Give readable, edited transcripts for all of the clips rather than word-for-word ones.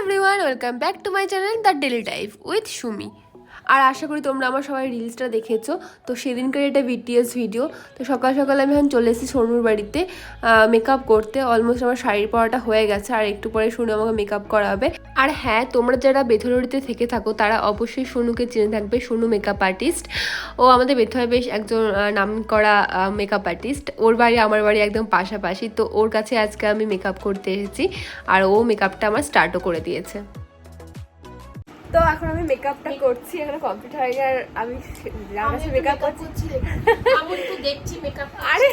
Everyone, welcome back to my channel the daily life with Sumi. আর আশা করি তোমরা আমার সবাই রিলসটা দেখেছো। তো সেদিনকার এটা বিটিএস ভিডিও। তো সকাল সকাল আমি এখন চলে এসেছি সোনুর বাড়িতে মেকআপ করতে। অলমোস্ট আমার শাড়ির পরাটা হয়ে গেছে, আর একটু পরে সোনু আমাকে মেকআপ করাবে। আর হ্যাঁ, তোমরা যারা বেথরবাড়িতে থেকে থাকো তারা অবশ্যই সোনুকে চিনে থাকবে। সোনু মেকআপ আর্টিস্ট, ও আমাদের বেথরে বেশ একজন নাম করা মেকআপ আর্টিস্ট। ওর বাড়ি আমার বাড়ি একদম পাশাপাশি। তো ওর কাছে আজকে আমি মেকআপ করতে এসেছি, আর ও মেকআপটা আমার স্টার্টও করে দিয়েছে। তো এখন আমি মেকআপটা করছি, এখানে কমপ্লিট হয়ে গেছে। আর আমি মেকআপ করছি, আমি একটু দেখছি মেকআপ। আরে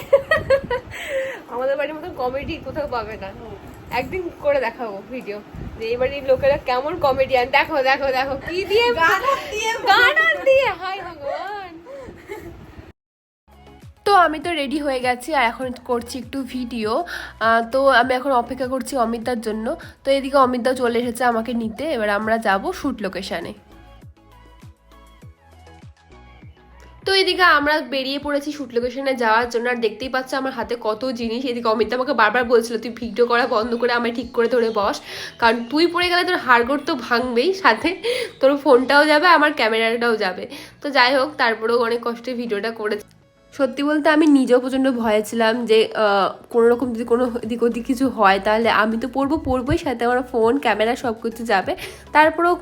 আমাদের বাড়ির মতো কমেডি কোথাও পাবে না। একদিন করে দেখাবো ভিডিও যে এই বাড়ির লোকেরা কেমন কমেডিয়ান। দেখো দেখো দেখো কি দিয়ে গান দিয়ে, হাই ভগবান। তো আমি তো রেডি হয়ে গেছি, আর এখন করছি একটু ভিডিও। তো আমি এখন অপেক্ষা করছি অমিতার জন্য। তো এদিকে অমিতা চলে এসেছে আমাকে নিতে। এবার আমরা যাব শ্যুট লোকেশানে। তো এদিকে আমরা বেরিয়ে পড়েছি শ্যুট লোকেশনে যাওয়ার জন্য। আর দেখতেই পাচ্ছ আমার হাতে কত জিনিস। এদিকে অমিতা আমাকে বারবার বলছিল তুই ভিডিও করা বন্ধ করে আমায় ঠিক করে ধরে বস, কারণ তুই পড়ে গেলে তোর হাড়গোড় তো ভাঙবেই, সাথে তোর ফোনটাও যাবে, আমার ক্যামেরাটাও যাবে। তো যাই হোক, তারপরেও অনেক কষ্টে ভিডিওটা করেছি। সত্যি বলতে আমি নিজেও প্রচণ্ড ভয়ে ছিলাম যে কোনো রকম যদি কোনো এদিক ওদিক কিছু হয় তাহলে আমি তো পড়বোই, সাথে আমার ফোন ক্যামেরা সব কিছু যাবে। তারপরেও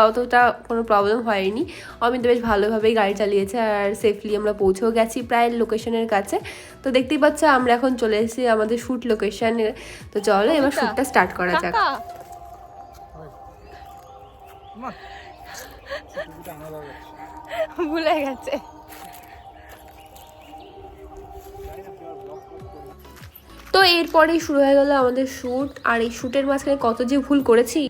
অতটা কোনো প্রবলেম হয়নি। আমি তো বেশ ভালোভাবেই গাড়ি চালিয়েছে, আর সেফলি আমরা পৌঁছেও গেছি প্রায় লোকেশনের কাছে। তো দেখতেই পাচ্ছ আমরা এখন চলে এসেছি আমাদের শ্যুট লোকেশনে। তো চলো এবার শ্যুটটা স্টার্ট করা যাক। ভুলে গেছে। তো এরপরেই শুরু হয়ে গেল আমাদের শ্যুট। আর এই শ্যুটের মাঝখানে কত যে ভুল করেছি।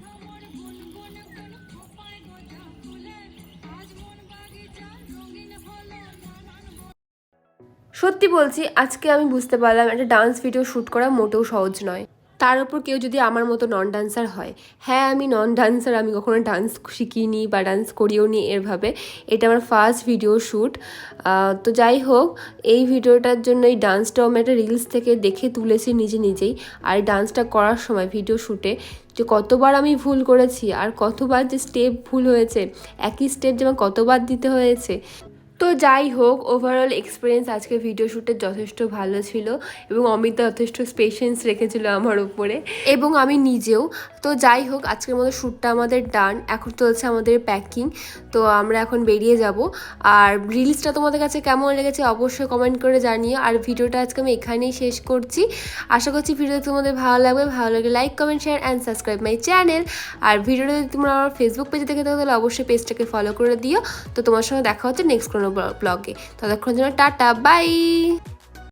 সত্যি বলছি, আজকে আমি বুঝতে পারলাম একটা ডান্স ভিডিও শ্যুট করা মোটেও সহজ নয়। তার উপর কেউ যদি আমার মতো নন ডান্সার হয়। হ্যাঁ, আমি নন ডান্সার, আমি কখনো ডান্স শিখিনি বা ডান্স করিও নি এভাবে। এটা আমার ফার্স্ট ভিডিও শ্যুট। তো যাই হোক, এই ভিডিওটার জন্য এই ডান্সটাও আমি একটা রিলস থেকে দেখে তুলেছি নিজেই। আর এই ডান্সটা করার সময় ভিডিও শ্যুটে যে কতবার আমি ভুল করেছি, আর কতবার যে স্টেপ ভুল হয়েছে, একই স্টেপ যেমন কতবার দিতে হয়েছে। তো যাই হোক, ওভারঅল এক্সপিরিয়েন্স আজকে ভিডিও শ্যুটের যথেষ্ট ভালো ছিল, এবং অমিতা যথেষ্ট পেশেন্স রেখেছিল আমার উপরে, এবং আমি নিজেও। তো যাই হোক, আজকের মতো শ্যুটটা আমাদের ডান। এখন চলছে আমাদের প্যাকিং। তো আমরা এখন বেরিয়ে যাব। আর রিলসটা তোমাদের কাছে কেমন লেগেছে অবশ্যই কমেন্ট করে জানিও। আর ভিডিওটা আজকে আমি এখানেই শেষ করছি। আশা করছি ভিডিওটা তোমাদের ভালো লাগবে। ভালো লাগে like, comment, share and subscribe my channel. আর ভিডিওটা যদি তোমরা আমার ফেসবুক পেজে দেখে থাকো তাহলে অবশ্যই পেজটাকে ফলো করে দিও। তো তোমার সঙ্গে দেখা হচ্ছে নেক্সট কোনো ব্লগে। ততক্ষণ জন্য টাটা, বাই।